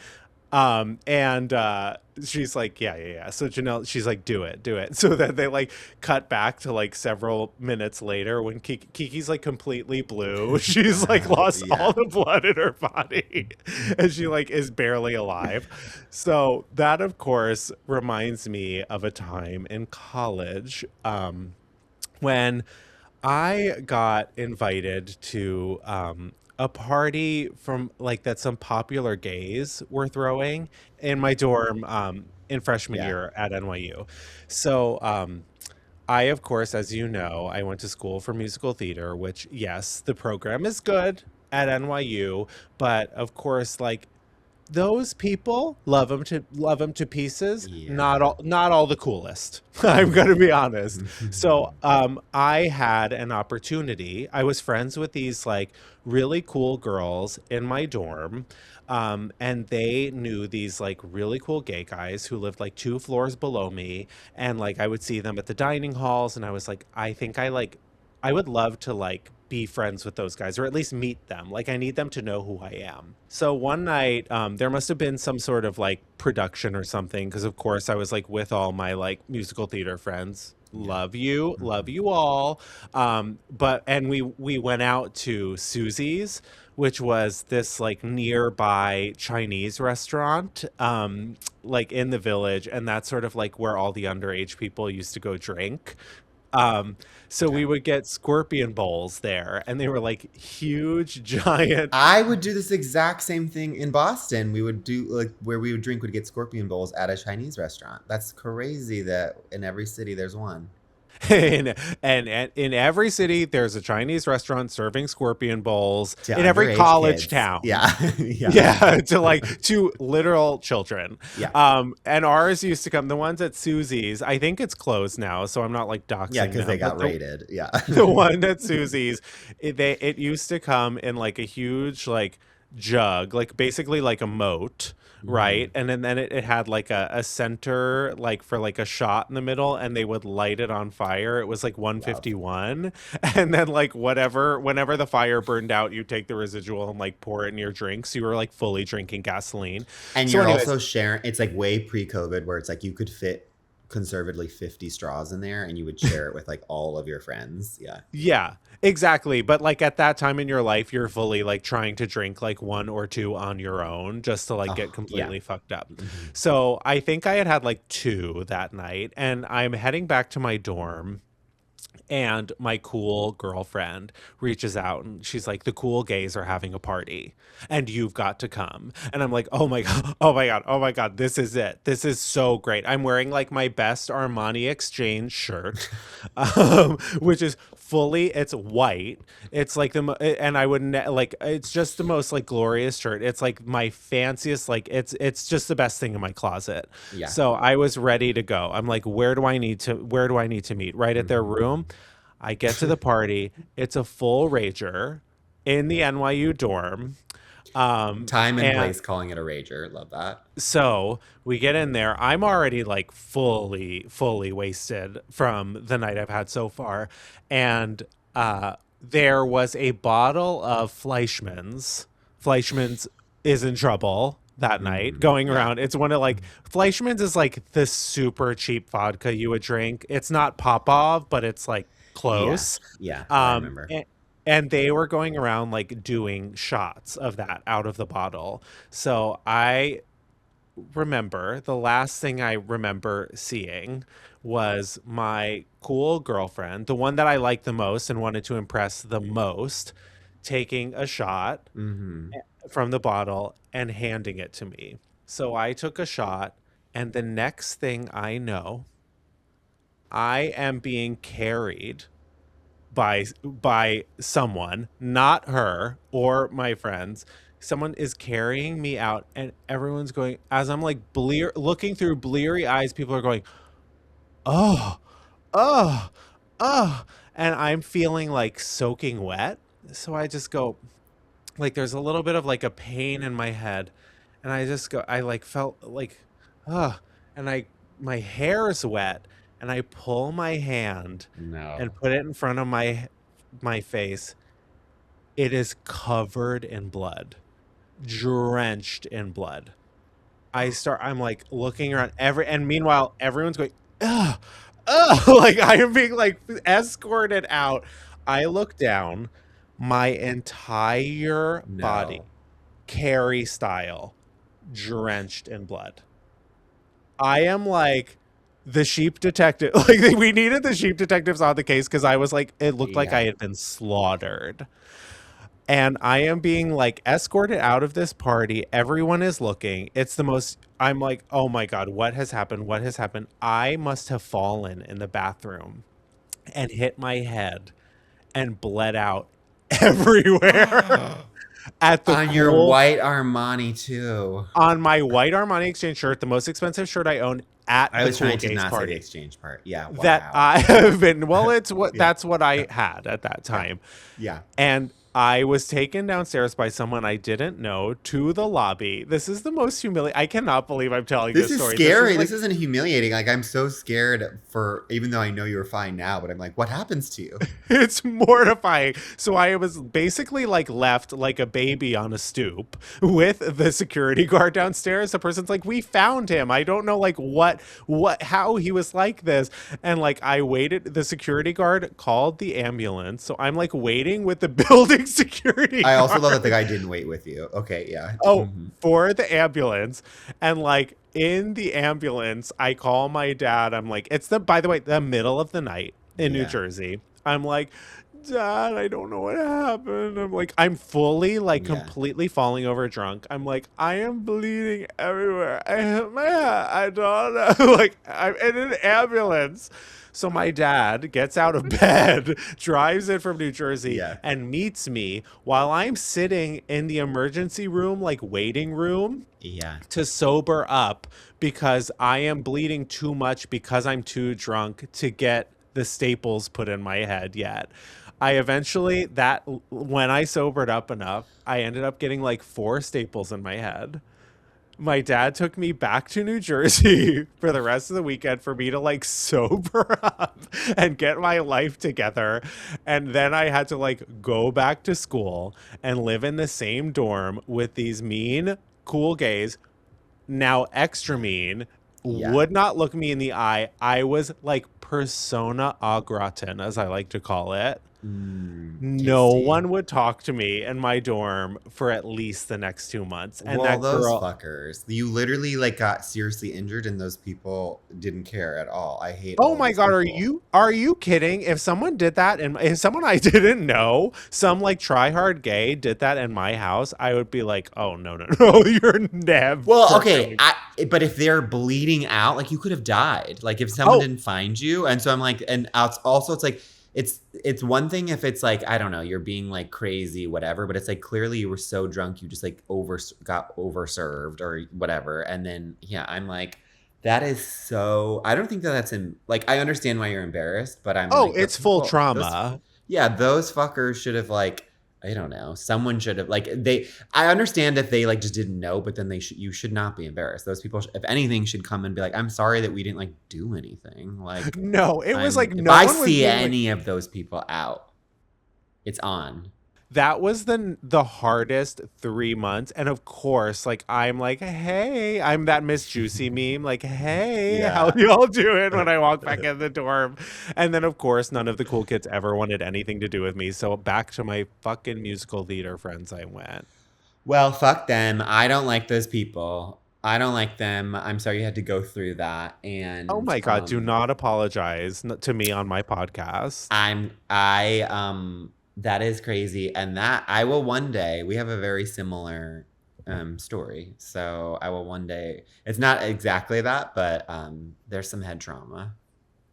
And she's like, yeah. So Janelle, she's like, do it. So then they like cut back to like several minutes later when Kiki's like completely blue. She's like lost all the blood in her body, and she like is barely alive. So that, of course, reminds me of a time in college, when I got invited to a party from like that some popular gays were throwing in my dorm in freshman Yeah. year at NYU. So I, of course, as you know, I went to school for musical theater, which, yes, the program is good at NYU, but of course, like those people love them to pieces. Yeah. Not all the coolest. I'm gonna be honest. So I had an opportunity. I was friends with these like really cool girls in my dorm. And they knew these like really cool gay guys who lived like 2 floors below me. And like I would see them at the dining halls, and I was like, I would love to like be friends with those guys, or at least meet them. Like I need them to know who I am. So one night, there must have been some sort of like production or something, because of course I was like with all my like musical theater friends. Love you all. But and we went out to Susie's, which was this like nearby Chinese restaurant, like in the village, and that's sort of like where all the underage people used to go drink. So we would get scorpion bowls there, and they were like huge, giant. I would do this exact same thing in Boston. We would do like where we would drink would get scorpion bowls at a Chinese restaurant. That's crazy that in every city there's one. And in every city, there's a Chinese restaurant serving scorpion bowls To in every underage college kids. town. Yeah. Yeah. Yeah, to literal children. Yeah. And ours used to come, the ones at Susie's, I think it's closed now, so I'm not like doxing Yeah, because they them, got but raided. Yeah. the one at Susie's, it used to come in like a huge like jug, like basically like a moat, right? And then it had like a center, like for like a shot in the middle, and they would light it on fire. It was like 151. And then like whenever the fire burned out, you take the residual and like pour it in your drink. So you were like fully drinking gasoline. And So you're anyways, also sharing, it's like way pre-COVID where it's like you could fit conservatively 50 straws in there and you would share it with like all of your friends. Yeah. yeah, exactly. But like at that time in your life, you're fully like trying to drink like one or two on your own just to like get completely fucked up. So I think I had like 2 that night, and I'm heading back to my dorm. And my cool girlfriend reaches out and she's like, the cool gays are having a party and you've got to come. And I'm like, oh my God, oh my God, oh my God, this is it. This is so great. I'm wearing like my best Armani Exchange shirt, which is it's white. It's like and I wouldn't like, it's just the most like glorious shirt. It's like my fanciest, like it's just the best thing in my closet. Yeah. So I was ready to go. I'm like, where do I need to meet? Right at their room. I get to the party. It's a full rager in the NYU dorm. Time and and place calling it a rager. Love that. So we get in there. I'm already like fully wasted from the night I've had so far. And there was a bottle of Fleischmann's. Fleischmann's is in trouble that night going around. It's one of like, Fleischmann's is like the super cheap vodka you would drink. It's not Popov, but it's like close. Yeah. I remember. And they were going around like doing shots of that out of the bottle. So I remember the last thing I remember seeing was my cool girlfriend, the one that I liked the most and wanted to impress the most, taking a shot from the bottle and handing it to me. So I took a shot, and the next thing I know, I am being carried by someone, not her or my friends. Someone is carrying me out, and everyone's going as I'm like looking through bleary eyes. People are going, "Oh, oh, oh," and I'm feeling like soaking wet. So I just go, like, there's a little bit of like a pain in my head, and I just go, I like felt like, and my hair is wet, and I pull my hand No. and put it in front of my face. It is covered in blood, drenched in blood. I'm like looking around and meanwhile everyone's going, ugh, ugh, like I am being like escorted out. I look down, my entire body, No. Carrie style, drenched in blood. I am like the sheep detective. Like we needed the sheep detectives on the case because I was like, it looked like I Yeah. had been slaughtered. And I am being like escorted out of this party. Everyone is looking. It's the most, I'm like, oh my God, what has happened? What has happened? I must have fallen in the bathroom and hit my head and bled out everywhere at the On your cool, white Armani too. on my white Armani Exchange shirt, the most expensive shirt I own at I the was cool trying to gays not say the party exchange part. Yeah. that Wow. I have been, well, it's what, Yeah. that's what I had at that Yeah. time. Yeah. And I was taken downstairs by someone I didn't know to the lobby. This is the most humiliating. I cannot believe I'm telling This this is story. scary. Like, This isn't humiliating. Like, I'm so scared for, even though I know you're fine now, but I'm like, what happens to you? it's mortifying. So I was basically like left like a baby on a stoop with the security guard downstairs. The person's like, "We found him. I don't know like how he was like this." And like I waited, the security guard called the ambulance. So I'm like waiting with the building security I also love that the guard. guy didn't wait with you. Okay. Yeah. Oh, Hmm. for the ambulance. And like in the ambulance, I call my dad. I'm like, it's by the way, the middle of the night in New Yeah. Jersey. I'm like, Dad, I don't know what happened. I'm like, I'm fully, like, Yeah. completely falling over drunk. I'm like, I am bleeding everywhere. I hit my head. I don't know. Like, I'm in an ambulance. So my dad gets out of bed, drives in from New Jersey, Yeah. and meets me while I'm sitting in the emergency room, like waiting room, Yeah. to sober up because I am bleeding too much because I'm too drunk to get the staples put in my head yet. I eventually, when I sobered up enough, I ended up getting like 4 staples in my head. My dad took me back to New Jersey for the rest of the weekend for me to like sober up and get my life together. And then I had to like go back to school and live in the same dorm with these mean, cool gays, now extra mean, Yeah. would not look me in the eye. I was like persona au gratin, as I like to call it. No Tasty. one would talk to me in my dorm for at least the next 2 months. And Well, that those girl, fuckers. You literally like got seriously injured and those people didn't care at all. I hate oh all my those God, people. are you kidding? If someone did that and if someone I didn't know, some like try hard gay did that in my house, I would be like, oh no, no, no, you're never Well, okay, going. but if they're bleeding out, like you could have died. Like if someone Oh, didn't find you, and so I'm like, and also it's like it's one thing if it's like I don't know, you're being like crazy, whatever, but it's like clearly you were so drunk you just like got overserved or whatever, and then yeah, I'm like, that is so. I don't think that's in like I understand why you're embarrassed, but I'm oh, like it's full those trauma. yeah, those fuckers should have like I don't know. Someone should have like they. I understand if they like just didn't know, but then you should not be embarrassed. Those people, if anything, should come and be like, "I'm sorry that we didn't like do anything." Like, No, it was like if no I one was see being like, any of those people out, it's on. that was the hardest 3 months. And of course, like I'm like, hey, I'm that Miss Juicy meme, like, hey, how Yeah. y'all doing when I walk back in the dorm? And then of course, none of the cool kids ever wanted anything to do with me. So back to my fucking musical theater friends I went. Well, fuck them. I don't like those people. I don't like them. I'm sorry you had to go through that. Oh And my God, do not apologize to me on my podcast. that is crazy. And that I will one day, we have a very similar story. So I will one day, it's not exactly that, but there's some head trauma.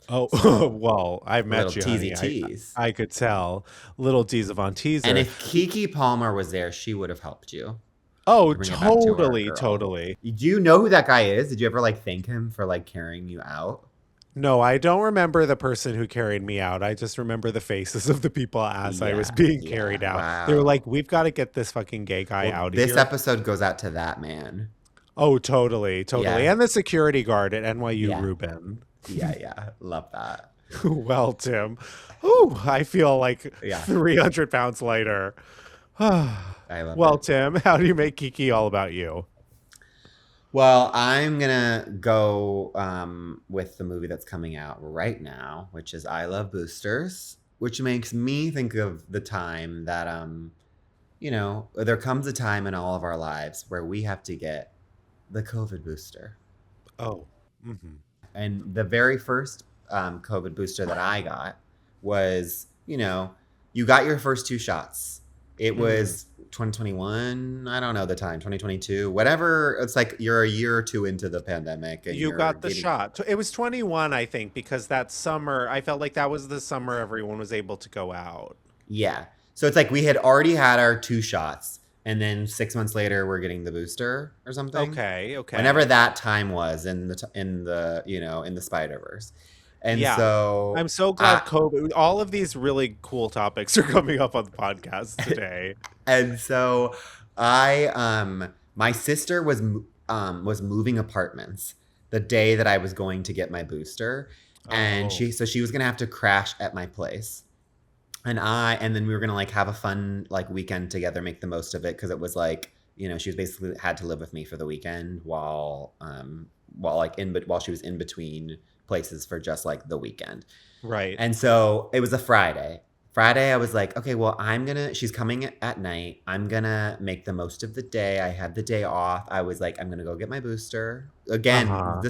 Oh, So, well, I've met little you, teasy honey. tease. I could tell. Little teaser von And teaser. if KEKE Palmer was there, she would have helped you Oh, to bring it back to our totally, girl. totally. Do you know who that guy is? Did you ever like thank him for like carrying you out? No, I don't remember the person who carried me out. I just remember the faces of the people as I was Yeah, being yeah. carried out. They were Wow. like, we've got to get this fucking gay guy Well, out of this here. episode goes out to that man. Oh, totally, totally. Yeah. And the security guard at NYU Yeah. Ruben. Yeah. Love that. Well, Tim, ooh, I feel like Yeah. 300 pounds lighter. I love Well, it. Tim, how do you make KEKE all about you? Well, I'm gonna go with the movie that's coming out right now, which is I Love Boosters, which makes me think of the time that there comes a time in all of our lives where we have to get the COVID booster. Oh, mm-hmm. And the very first COVID booster that I got was, you got your first 2 shots. It was 2021. I don't know the time, 2022, whatever. It's like you're a year or 2 into the pandemic. And You got the shot. It was 21, I think, because that summer, I felt like that was the summer everyone was able to go out. Yeah. So it's like we had already had our 2 shots. And then 6 months later, we're getting the booster or something. Okay. Whenever that time was in the Spider-Verse. And Yeah. so I'm so glad COVID, all of these really cool topics are coming up on the podcast today. And so my sister was moving apartments the day that I was going to get my booster. And she was going to have to crash at my place. And then we were going to like have a fun like weekend together, make the most of it. Cause it was like, she was basically had to live with me for the weekend while she was in between places for just like the weekend. Right. And so it was a Friday. I was like, okay, well, she's coming at night. I'm going to make the most of the day. I had the day off. I was like, I'm going to go get my booster. Again, I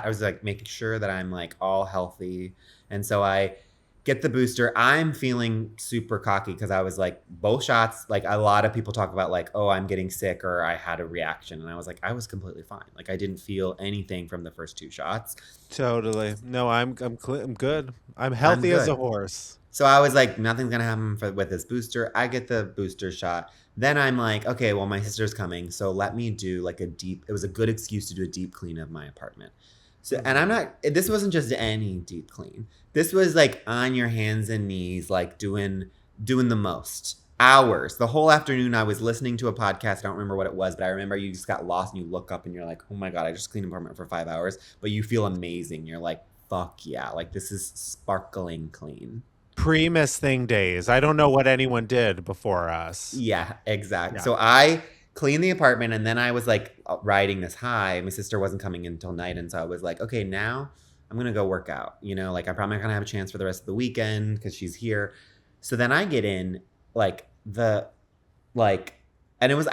was like making sure that I'm like all healthy. And so I get the booster. I'm feeling super cocky because I was like, both shots, like a lot of people talk about like, oh, I'm getting sick or I had a reaction. And I was like, I was completely fine. Like I didn't feel anything from the first 2 shots. Totally. No, I'm good. I'm healthy as a horse. So I was like, nothing's going to happen with this booster. I get the booster shot. Then I'm like, okay, well, my sister's coming. So let me do like it was a good excuse to do a deep clean of my apartment. So, and this wasn't just any deep clean. This was like on your hands and knees, like doing the most hours. The whole afternoon I was listening to a podcast. I don't remember what it was, but I remember you just got lost and you look up and you're like, oh my God, I just cleaned an apartment for 5 hours, but you feel amazing. You're like, fuck yeah. Like this is sparkling clean. Pre-Miss Thing days. I don't know what anyone did before us. Yeah, exactly. Yeah. So I cleaned the apartment and then I was like riding this high. My sister wasn't coming in until night. And so I was like, okay, now I'm going to go work out. Like I'm probably not going to have a chance for the rest of the weekend because she's here. So then I get in and I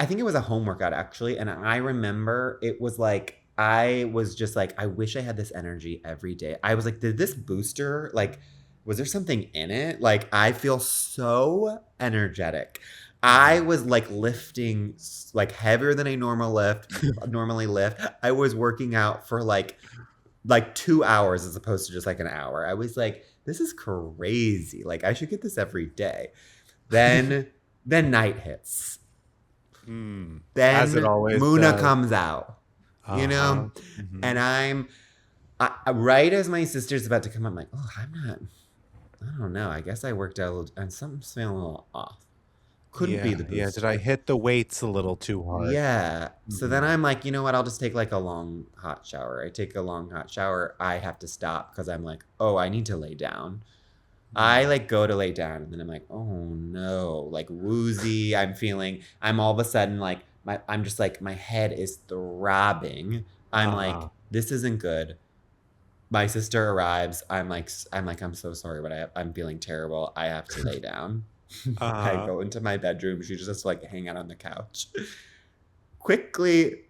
think it was a home workout actually. And I remember it was like, I was just like, I wish I had this energy every day. I was like, did this booster, like, was there something in it? Like, I feel so energetic. I was like lifting like heavier than I normally lift. I was working out for like 2 hours as opposed to just like an hour. I was like, this is crazy. Like I should get this every day. Then night hits. Then As it always Muna does. comes out. And I'm right as my sister's about to come, I'm like, oh, I don't know. I guess I worked out a little, and something's feeling a little off. Couldn't be the booster. Yeah, did I hit the weights a little too hard? Yeah. So then I'm like, you know what? I'll just take like a long hot shower. I take a long hot shower. I have to stop because I'm like, oh, I need to lay down. I like go to lay down and then I'm like, oh no, like woozy. I'm all of a sudden like, I'm just like, my head is throbbing. I'm like, this isn't good. My sister arrives. I'm so sorry, but I'm feeling terrible. I have to lay down. I go into my bedroom. She just has to like hang out on the couch.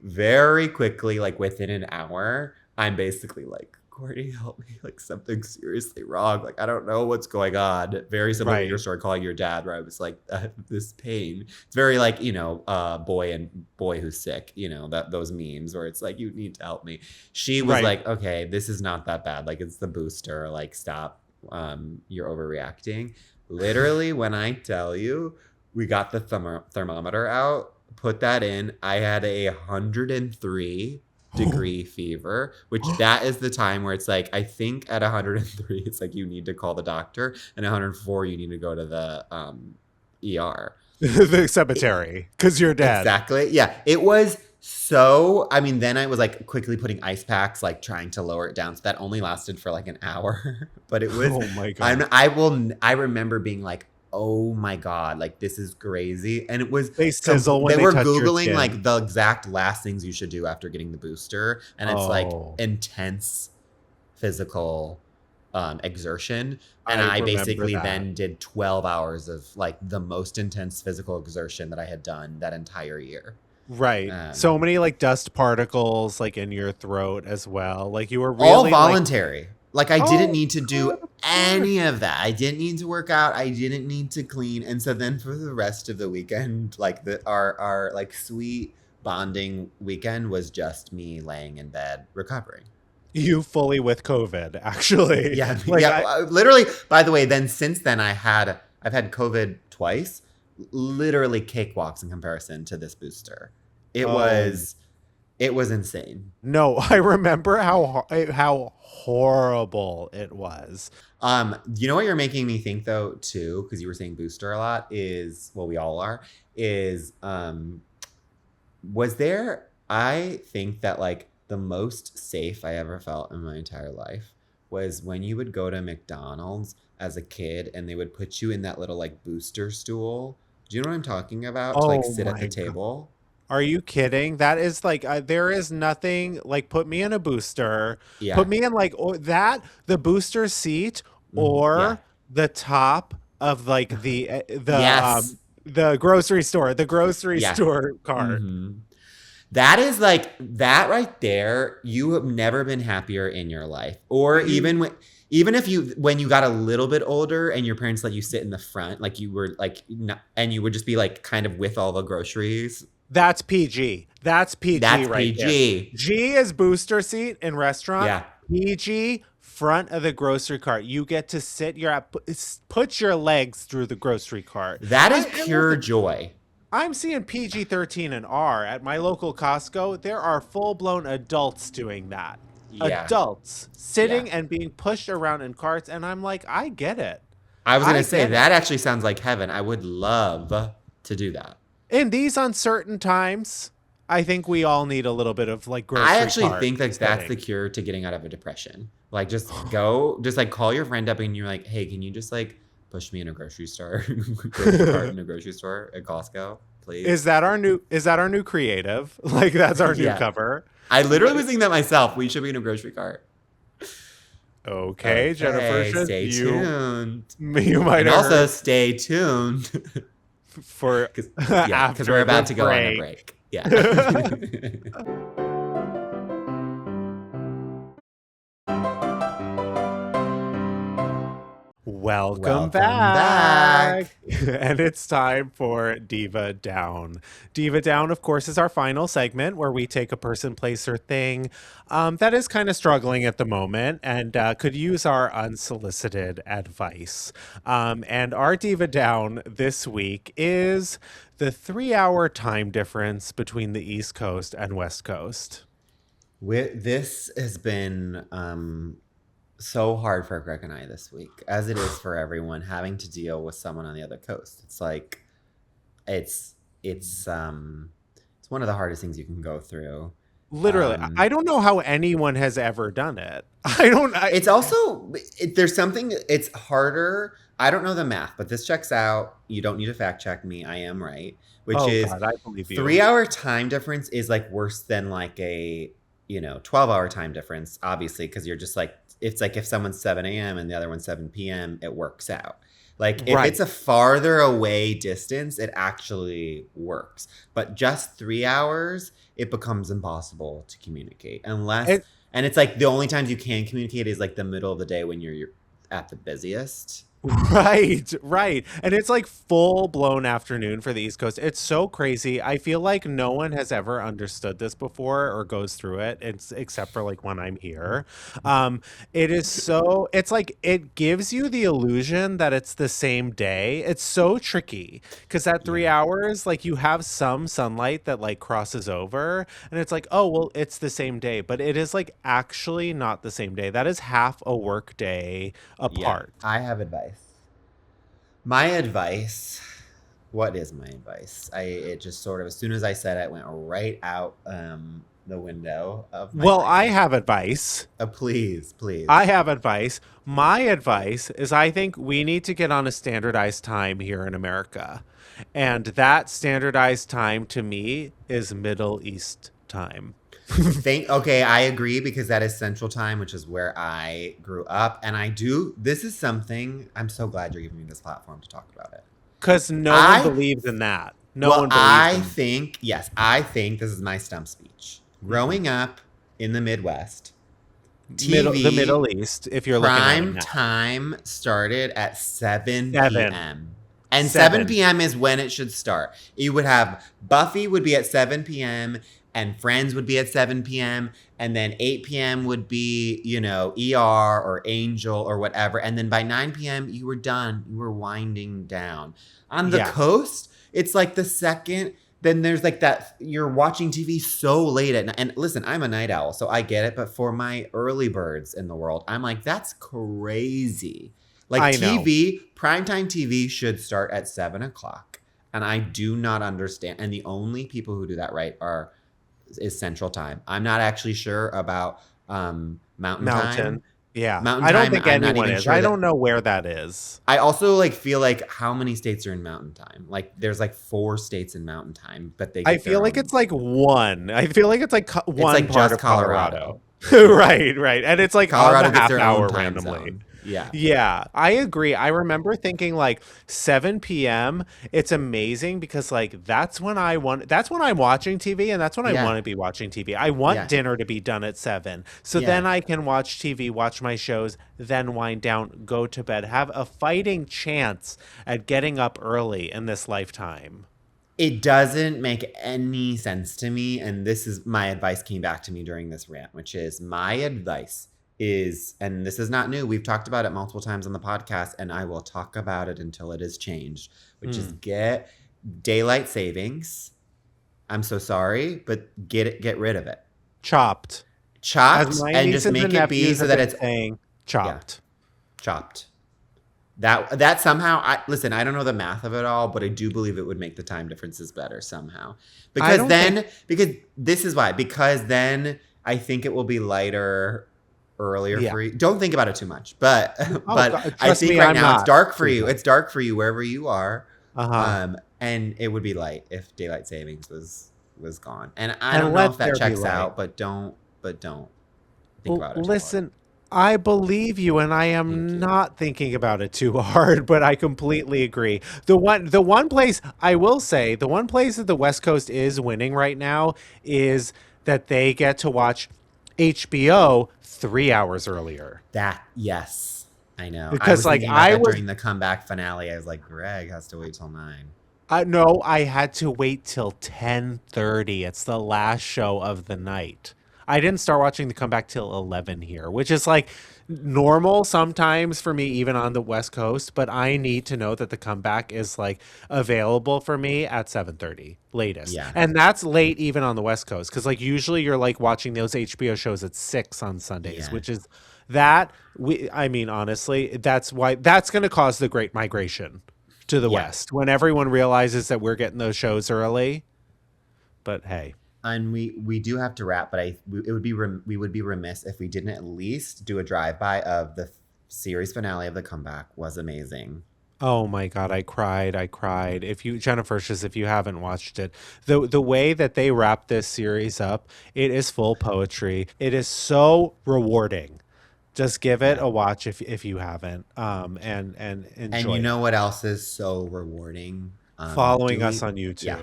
Very quickly, like within an hour, I'm basically like Courtney, help me. Like, something's seriously wrong. Like, I don't know what's going on. Very similar to your story, calling your dad, where I was like, I have this pain. It's very like, boy who's sick, those memes where it's like, you need to help me. She was like, okay, this is not that bad. Like, it's the booster. Like, stop. You're overreacting. Literally, when I tell you, we got the thermometer out, put that in. I had 103 degree fever, which that is the time where it's like, I think at 103, it's like you need to call the doctor, and 104, you need to go to the ER. The cemetery, because you're dead. Exactly. Yeah. It was so, I mean, then I was like quickly putting ice packs, like trying to lower it down. So that only lasted for like an hour, but it was, oh my God. I remember being like, oh my God, like this is crazy. And it was, they sizzle when they were touch your Googling skin. like the exact last things you should do after getting the booster. And it's like intense physical exertion. And I basically then did 12 hours of like the most intense physical exertion that I had done that entire year. Right. So many like dust particles like in your throat as well. Like you were really all voluntary. Like I didn't need to do any of that. I didn't need to work out. I didn't need to clean. And so then for the rest of the weekend, like our like sweet bonding weekend was just me laying in bed recovering. You fully with COVID, actually. Yeah. Like literally, by the way, then since then I've had COVID twice, literally cakewalks in comparison to this booster. It was insane. No, I remember how horrible it was. You know what you're making me think though too, because you were saying booster a lot, is, well, we all are, is was there, I think that like the most safe I ever felt in my entire life was when you would go to McDonald's as a kid and they would put you in that little like booster stool. Do you know what I'm talking about? To like sit at the table. Are you kidding? That is like, there is nothing like, put me in a booster, put me in like the booster seat or the top of like the grocery store, store cart. Mm-hmm. That is like, that right there, you have never been happier in your life. Or even if you, when you got a little bit older and your parents let you sit in the front, like you were like, and you would just be like kind of with all the groceries. That's PG. That's PG. That's right PG. There. G is booster seat in restaurant. Yeah. PG, front of the grocery cart. You get to sit put your legs through the grocery cart. That is pure joy. I'm seeing PG-13 and R at my local Costco. There are full-blown adults doing that. Yeah. Adults sitting and being pushed around in carts, and I'm like, I get it. I was going to say, that actually sounds like heaven. I would love to do that. In these uncertain times, I think we all need a little bit of like grocery cart. I actually think like that's the cure to getting out of a depression. Like just like call your friend up and you're like, hey, can you just like push me in a grocery store, grocery cart in a grocery store at Costco, please? Is that our new creative? Like that's our new cover. I literally was thinking that myself. We should be in a grocery cart. Okay, Jennifer. Stay tuned. You might also stay tuned. Because we're about to go on a break. Yeah. Welcome back. And it's time for Diva Down. Diva Down, of course, is our final segment where we take a person, place, or thing that is kind of struggling at the moment and could use our unsolicited advice. And our Diva Down this week is the 3-hour time difference between the East Coast and West Coast. This has been so hard for Greg and I this week, as it is for everyone, having to deal with someone on the other coast. It's like it's one of the hardest things you can go through. Literally, I don't know how anyone has ever done it. It's also there's something. It's harder. I don't know the math, but this checks out. You don't need to fact check me. I am right, which is God, I believe you. 3-hour time difference is like worse than like a 12-hour time difference, obviously, because you're just like, it's like if someone's 7 a.m. and the other one's 7 p.m., it works out. Like if it's a farther away distance, it actually works. But just 3 hours, it becomes impossible to communicate unless And it's like the only times you can communicate is like the middle of the day when you're at the busiest. Right. And it's like full blown afternoon for the East Coast. It's so crazy. I feel like no one has ever understood this before or goes through it. It's except for like when I'm here. Um, it is so it's like it gives you the illusion that it's the same day. It's so tricky because at three Yeah. hours, like you have some sunlight that like crosses over, and it's like, oh well, it's the same day, but it is like actually not the same day. That is half a work day Yeah. apart. I have advice. My advice. What is my advice? It just sort of, as soon as I said it, went right out the window of my Well, I brain. have advice. Please, please. I have advice. My advice is I think we need to get on a standardized time here in America. And that standardized time to me is Middle East time. Okay, I agree because that is Central Time, which is where I grew up. And this is something, I'm so glad you're giving me this platform to talk about it. Because no I, one believes in that. No well, one believes in I think this is my stump speech. Growing up in the Midwest, the TV Middle East, if you're looking at it prime now. time started at 7 7. p.m. And 7 7. p.m. is when it should start. You would have Buffy would be at 7 p.m. and Friends would be at 7 p.m. And then 8 p.m. would be, ER or Angel or whatever. And then by 9 p.m., you were done. You were winding down. On the Yeah. coast, it's like the second. Then there's like that, you're watching TV so late at night. And listen, I'm a night owl, so I get it. But for my early birds in the world, I'm like, that's crazy. Like I know. primetime TV should start at 7 o'clock. And I do not understand. And the only people who do that right is Central Time. I'm not actually sure about Mountain Time. Yeah. Mountain I don't Time, think I'm not anyone even is. sure I that- don't know where that is. I also like feel like how many states are in Mountain Time? Like there's like 4 states in Mountain Time, but they I get feel their like own. it's like one. I feel like it's like one like part just of Colorado. Colorado. Right. And it's like Colorado on the gets half their hour own time randomly. zone. Yeah. Yeah, I agree. I remember thinking like 7 p.m. It's amazing because like that's when I'm watching TV and that's when I Yeah. want to be watching TV. I want Yeah. dinner to be done at 7. So Yeah. then I can watch TV, watch my shows, then wind down, go to bed, have a fighting chance at getting up early in this lifetime. It doesn't make any sense to me. And this is my advice came back to me during this rant, which is my advice is, and this is not new, we've talked about it multiple times on the podcast, and I will talk about it until it is changed, which is get daylight savings. I'm so sorry, but get rid of it. Chopped. Chopped and just make it be so that it's saying chopped. Yeah, chopped. That somehow, listen, I don't know the math of it all, but I do believe it would make the time differences better somehow. Because this is why. Because then I think it will be lighter earlier for you. Don't think about it too much. But God, I think right now it's dark for you. Okay. It's dark for you wherever you are. Uh-huh. And it would be light if daylight savings was gone. And I don't know let if there that be checks light. out, but don't think about it too hard. Listen, I believe you, and I am not thinking about it too hard, but I completely agree. The one place I will say, the one place that the West Coast is winning right now is that they get to watch HBO 3 hours earlier. Yes, I know. Because, I was like, thinking about I that was- during the comeback finale. I was like, Greg has to wait till 9. No, I had to wait till 10:30. It's the last show of the night. I didn't start watching the comeback till 11 here, which is like normal sometimes for me, even on the West Coast. But I need to know that the comeback is like available for me at 7:30 latest. Yeah. And that's late even on the West Coast. Cause like usually you're like watching those HBO shows at 6 on Sundays, Yeah. which is honestly, that's why that's going to cause the great migration to the West when everyone realizes that we're getting those shows early. But hey. And we do have to wrap, but we would be remiss if we didn't at least do a drive-by of the series finale of the comeback. Was amazing. Oh my God, I cried. If you haven't watched it, the way that they wrap this series up, it is full poetry. It is so rewarding. Just give it a watch if you haven't. And enjoy. And you know what else is so rewarding? Following us on YouTube. Yeah.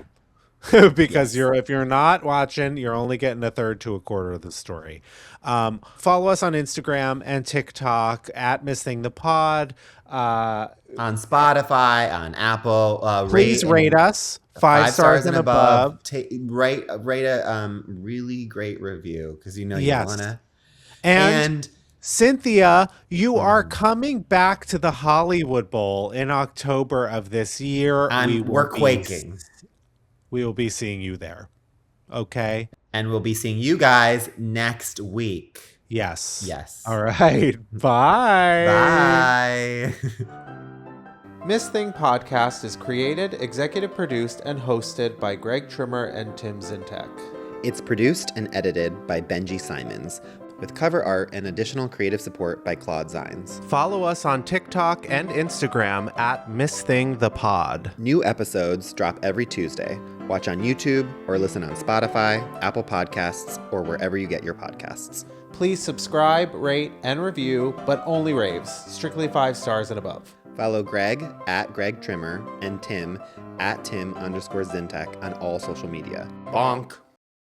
because if you're not watching, you're only getting a third to a quarter of the story. Follow us on Instagram and TikTok at Miss Thing the Pod. On Spotify, on Apple. Please rate us 5 stars and above. Write a really great review because you Yes. want to. And Cynthia, you are coming back to the Hollywood Bowl in October of this year. We're quaking. We will be seeing you there. Okay? And we'll be seeing you guys next week. Yes. Yes. All right. Bye. Bye. Miss Thing Podcast is created, executive produced, and hosted by Greg Trimmer and Tim Zintek. It's produced and edited by Benji Simons, with cover art and additional creative support by Claude Zines. Follow us on TikTok and Instagram at Miss Thing the Pod. New episodes drop every Tuesday. Watch on YouTube or listen on Spotify, Apple Podcasts, or wherever you get your podcasts. Please subscribe, rate, and review, but only raves. Strictly 5 stars and above. Follow Greg at Greg Trimmer and Tim at Tim_Zintek on all social media. Bonk.